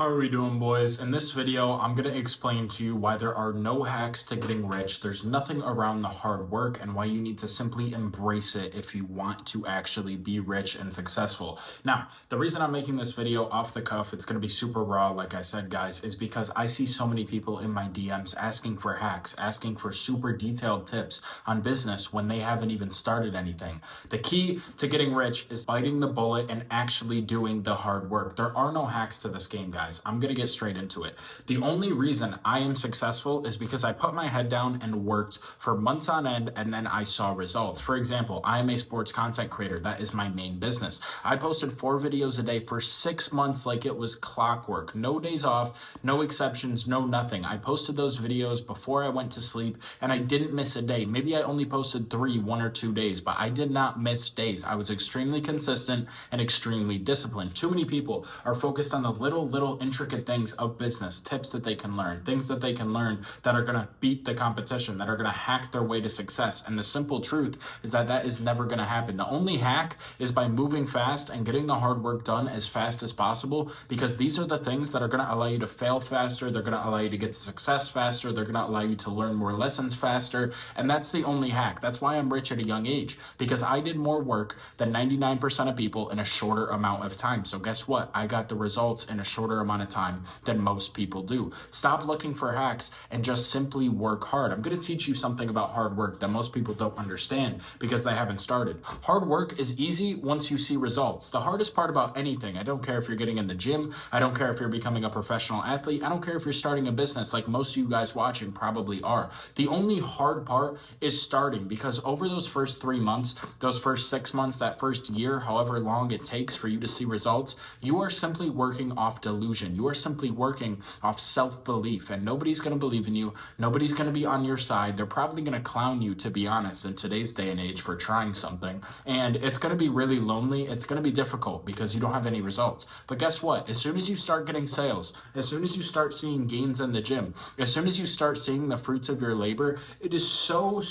How are we doing, boys? In this video, I'm going to explain to you why there are no hacks to getting rich. There's nothing around the hard work and why you need to simply embrace it if you want to actually be rich and successful. Now, the reason I'm making this video off the cuff, it's going to be super raw, like I said, guys, is because I see so many people in my DMs asking for hacks, asking for super detailed tips on business when they haven't even started anything. The key to getting rich is biting the bullet and actually doing the hard work. There are no hacks to this game, guys. I'm going to get straight into it. The only reason I am successful is because I put my head down and worked for months on end, and then I saw results. For example, I am a sports content creator. That is my main business. I posted 4 videos a day for 6 months like it was clockwork. No days off, no exceptions, no nothing. I posted those videos before I went to sleep, and I didn't miss a day. Maybe I only posted 3, 1 or 2 days, but I did not miss days. I was extremely consistent and extremely disciplined. Too many people are focused on the little intricate things of business, tips that they can learn, things that they can learn that are going to beat the competition, that are going to hack their way to success. And the simple truth is that that is never going to happen. The only hack is by moving fast and getting the hard work done as fast as possible, because these are the things that are going to allow you to fail faster. They're going to allow you to get to success faster. They're going to allow you to learn more lessons faster. And that's the only hack. That's why I'm rich at a young age, because I did more work than 99% of people in a shorter amount of time. So guess what? I got the results in a shorter amount of time than most people do. Stop looking for hacks and just simply work hard. I'm going to teach you something about hard work that most people don't understand because they haven't started. Hard work is easy once you see results. The hardest part about anything, I don't care if you're getting in the gym, I don't care if you're becoming a professional athlete, I don't care if you're starting a business like most of you guys watching probably are. The only hard part is starting, because over those first 3 months, those first 6 months, that first year, however long it takes for you to see results, you are simply working off delusion. You are simply working off self-belief, and nobody's going to believe in you. Nobody's going to be on your side. They're probably going to clown you, to be honest, in today's day and age for trying something. And it's going to be really lonely. It's going to be difficult because you don't have any results. But guess what? As soon as you start getting sales, as soon as you start seeing gains in the gym, as soon as you start seeing the fruits of your labor, it is so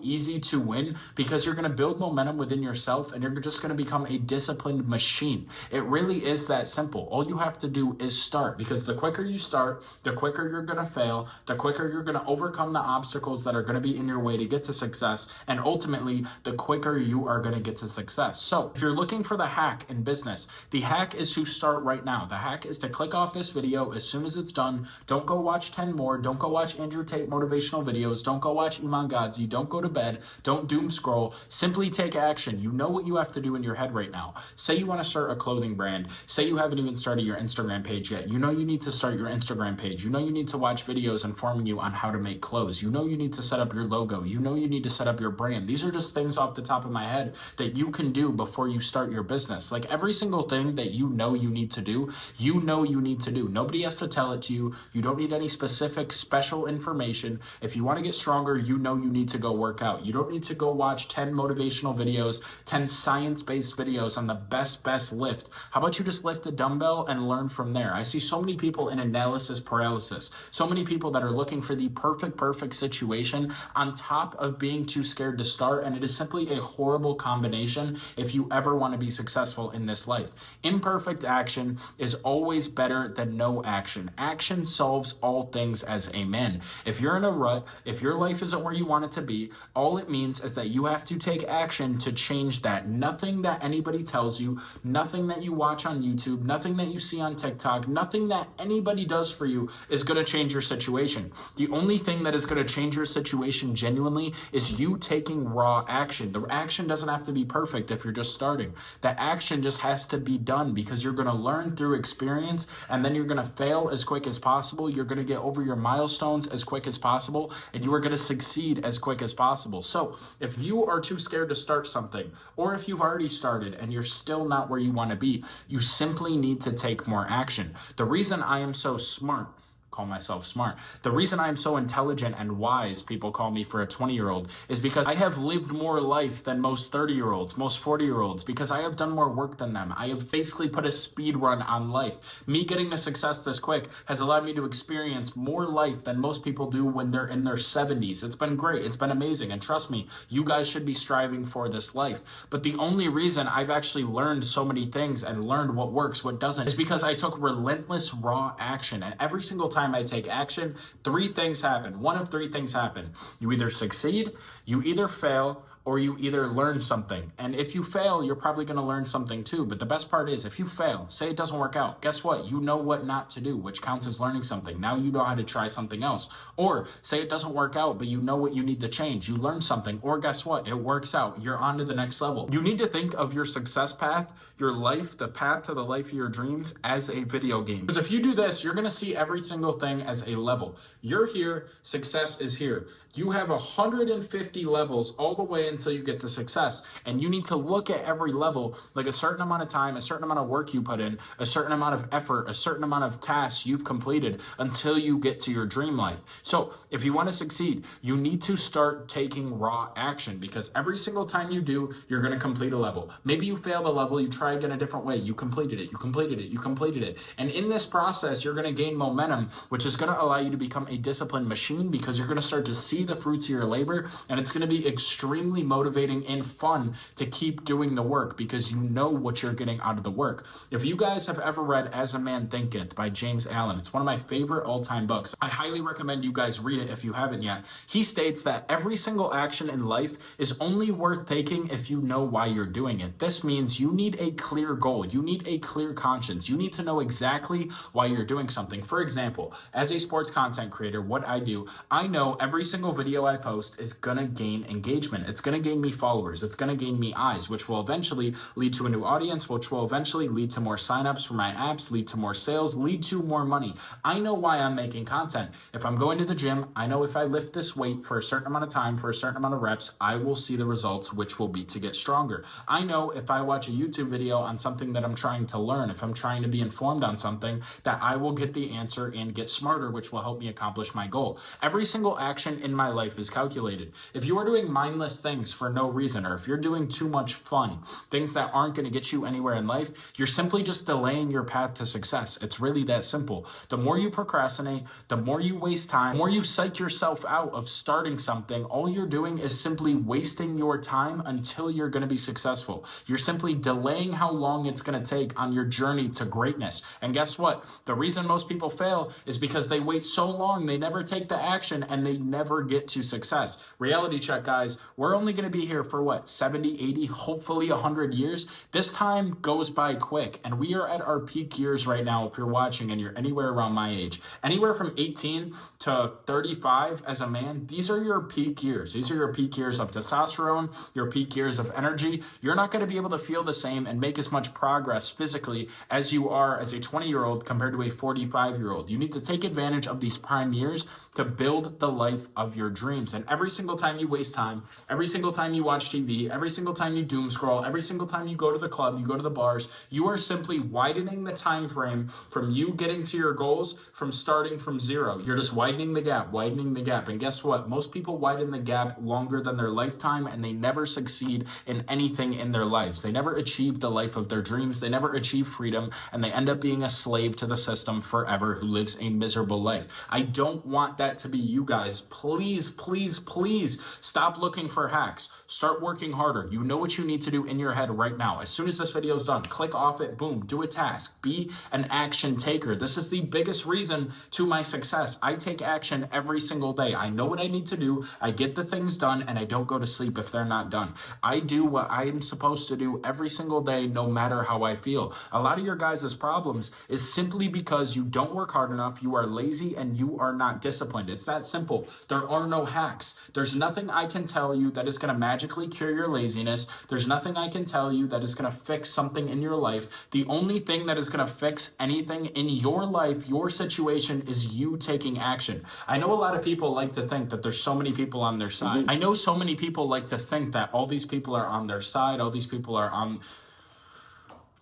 easy to win, because you're going to build momentum within yourself and you're just going to become a disciplined machine. It really is that simple. All you have to do is start, because the quicker you start, the quicker you're going to fail, the quicker you're going to overcome the obstacles that are going to be in your way to get to success, and ultimately the quicker you are going to get to success. So if you're looking for the hack in business, the hack is to start right now. The hack is to click off this video as soon as it's done. Don't go watch 10 more. Don't go watch Andrew Tate motivational videos. Don't go watch Iman Gadzhi. Don't go to bed. Don't doom scroll. Simply take action. You know what you have to do in your head right now. Say you want to start a clothing brand. Say you haven't even started your Instagram page yet. You know you need to start your Instagram page. You know you need to watch videos informing you on how to make clothes. You know you need to set up your logo. You know you need to set up your brand. These are just things off the top of my head that you can do before you start your business. Like every single thing that you know you need to do, you know you need to do. Nobody has to tell it to you. You don't need any specific special information. If you want to get stronger, you know you need to go work out. You don't need to go watch 10 motivational videos, 10 science-based videos on the best lift. How about you just lift a dumbbell and learn from there? I see so many people in analysis paralysis, so many people that are looking for the perfect situation on top of being too scared to start, and it is simply a horrible combination if you ever want to be successful in this life. Imperfect action is always better than no action. Action solves all things, as amen. If you're in a rut, if your life isn't where you want it to be, all it means is that you have to take action to change that. Nothing that anybody tells you, nothing that you watch on YouTube, nothing that you see on TikTok, nothing that anybody does for you is going to change your situation. The only thing that is going to change your situation genuinely is you taking raw action. The action doesn't have to be perfect if you're just starting. The action just has to be done, because you're going to learn through experience, and then you're going to fail as quick as possible. You're going to get over your milestones as quick as possible, and you are going to succeed as quick as possible. So if you are too scared to start something, or if you've already started and you're still not where you want to be, you simply need to take more action. The reason I am so smart call myself smart. The reason I'm so intelligent and wise, people call me for a 20-year-old, is because I have lived more life than most 30-year-olds, most 40-year-olds, because I have done more work than them. I have basically put a speed run on life. Me getting to success this quick has allowed me to experience more life than most people do when they're in their 70s. It's been great. It's been amazing. And trust me, you guys should be striving for this life. But the only reason I've actually learned so many things and learned what works, what doesn't, is because I took relentless raw action. And every single time I take action, three things happen. One of three things happen. You either succeed, you either fail, or you either learn something. And if you fail, you're probably going to learn something too. But the best part is, if you fail, say it doesn't work out, guess what? You know what not to do, which counts as learning something. Now you know how to try something else. Or say it doesn't work out, but you know what you need to change. You learn something, or guess what? It works out. You're on to the next level. You need to think of your success path, your life, the path to the life of your dreams as a video game. Because if you do this, you're going to see every single thing as a level. You're here, success is here. You have 150 levels all the way until you get to success. And you need to look at every level like a certain amount of time, a certain amount of work you put in, a certain amount of effort, a certain amount of tasks you've completed until you get to your dream life. So if you want to succeed, you need to start taking raw action, because every single time you do, you're going to complete a level. Maybe you failed a level, you try again a different way. You completed it, you completed it, you completed it. And in this process, you're going to gain momentum, which is going to allow you to become a disciplined machine, because you're going to start to see the fruits of your labor, and it's going to be extremely motivating and fun to keep doing the work because you know what you're getting out of the work. If you guys have ever read As a Man Thinketh by James Allen, it's one of my favorite all-time books. I highly recommend you guys read it if you haven't yet. He states that every single action in life is only worth taking if you know why you're doing it. This means you need a clear goal. You need a clear conscience. You need to know exactly why you're doing something. For example, as a sports content creator, what I do, I know every single video I post is gonna gain engagement. It's gonna gain me followers. It's gonna gain me eyes, which will eventually lead to a new audience, which will eventually lead to more signups for my apps, lead to more sales, lead to more money. I know why I'm making content. If I'm going to the gym, I know if I lift this weight for a certain amount of time, for a certain amount of reps, I will see the results, which will be to get stronger. I know if I watch a YouTube video on something that I'm trying to learn, if I'm trying to be informed on something, that I will get the answer and get smarter, which will help me accomplish my goal. Every single action in my life is calculated. If you are doing mindless things for no reason, or if you're doing too much fun, things that aren't going to get you anywhere in life, you're simply just delaying your path to success. It's really that simple. The more you procrastinate, the more you waste time, the more you psych yourself out of starting something, all you're doing is simply wasting your time until you're going to be successful. You're simply delaying how long it's going to take on your journey to greatness. And guess what? The reason most people fail is because they wait so long, they never take the action, and they never get to success. Reality check, guys. We're only going to be here for what, 70, 80, hopefully 100 years? This time goes by quick, and we are at our peak years right now. If you're watching and you're anywhere around my age, anywhere from 18 to 35 as a man, these are your peak years. These are your peak years of testosterone, your peak years of energy. You're not going to be able to feel the same and make as much progress physically as you are as a 20-year-old compared to a 45-year-old. You need to take advantage of these prime years to build the life of your dreams. And every single time you waste time, every single time you watch TV, every single time you doom scroll, every single time you go to the club, you go to the bars, you are simply widening the time frame from you getting to your goals from starting from zero. You're just widening the gap, widening the gap. And guess what? Most people widen the gap longer than their lifetime, and they never succeed in anything in their lives. They never achieve the life of their dreams. They never achieve freedom, and they end up being a slave to the system forever who lives a miserable life. I don't want that to be you guys. Please, please, please stop looking for hacks. Start working harder. You know what you need to do in your head right now. As soon as this video is done, click off it, boom, do a task. Be an action taker. This is the biggest reason to my success. I take action every single day. I know what I need to do. I get the things done, and I don't go to sleep if they're not done. I do what I am supposed to do every single day, no matter how I feel. A lot of your guys' problems is simply because you don't work hard enough, you are lazy, and you are not disciplined. It's that simple. There are no hacks. There's nothing I can tell you that is going to magically cure your laziness. There's nothing I can tell you that is going to fix something in your life. The only thing that is going to fix anything in your life, your situation, is you taking action. I know a lot of people like to think that there's so many people on their side. I know so many people like to think that all these people are on their side, all these people are on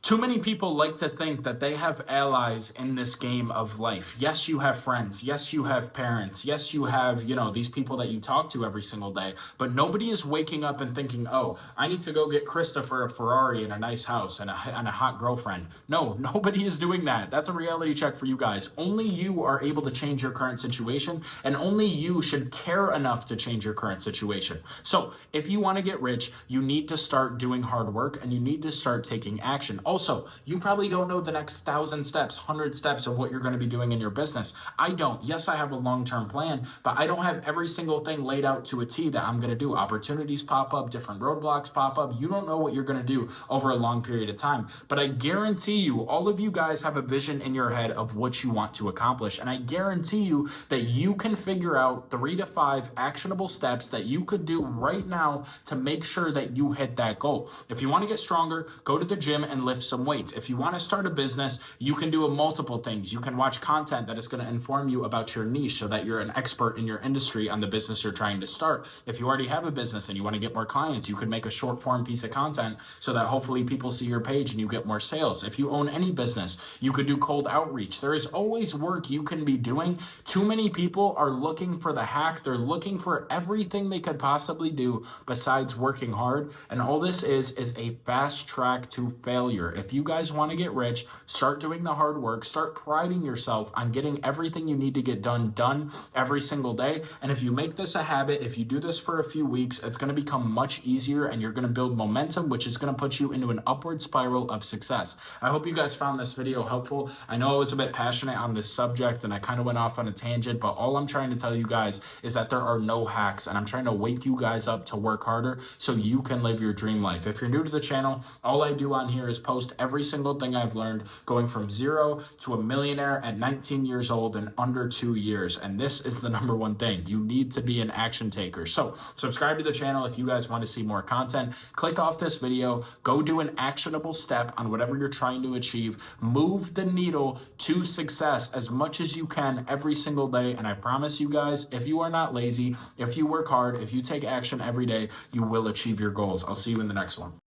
Too many people like to think that they have allies in this game of life. Yes, you have friends. Yes, you have parents. Yes, you have, these people that you talk to every single day. But nobody is waking up and thinking, oh, I need to go get Christopher a Ferrari and a nice house and a hot girlfriend. No, nobody is doing that. That's a reality check for you guys. Only you are able to change your current situation, and only you should care enough to change your current situation. So if you want to get rich, you need to start doing hard work and you need to start taking action. Also, you probably don't know the next 1,000 steps, 100 steps of what you're going to be doing in your business. I don't. Yes, I have a long-term plan, but I don't have every single thing laid out to a T that I'm going to do. Opportunities pop up, different roadblocks pop up. You don't know what you're going to do over a long period of time, but I guarantee you, all of you guys have a vision in your head of what you want to accomplish, and I guarantee you that you can figure out 3 to 5 actionable steps that you could do right now to make sure that you hit that goal. If you want to get stronger, go to the gym and lift some weights. If you want to start a business, you can do multiple things. You can watch content that is going to inform you about your niche so that you're an expert in your industry on the business you're trying to start. If you already have a business and you want to get more clients, you can make a short form piece of content so that hopefully people see your page and you get more sales. If you own any business, you could do cold outreach. There is always work you can be doing. Too many people are looking for the hack. They're looking for everything they could possibly do besides working hard. And all this is a fast track to failure. If you guys want to get rich, start doing the hard work, start priding yourself on getting everything you need to get done every single day. And if you make this a habit, if you do this for a few weeks, it's going to become much easier and you're going to build momentum, which is going to put you into an upward spiral of success. I hope you guys found this video helpful. I know I was a bit passionate on this subject and I kind of went off on a tangent, but all I'm trying to tell you guys is that there are no hacks, and I'm trying to wake you guys up to work harder so you can live your dream life. If you're new to the channel, all I do on here is post every single thing I've learned going from zero to a millionaire at 19 years old in under 2 years. And this is the number one thing. You need to be an action taker. So subscribe to the channel if you guys want to see more content. Click off this video, go do an actionable step on whatever you're trying to achieve. Move the needle to success as much as you can every single day. And I promise you guys, if you are not lazy, if you work hard, if you take action every day, you will achieve your goals. I'll see you in the next one.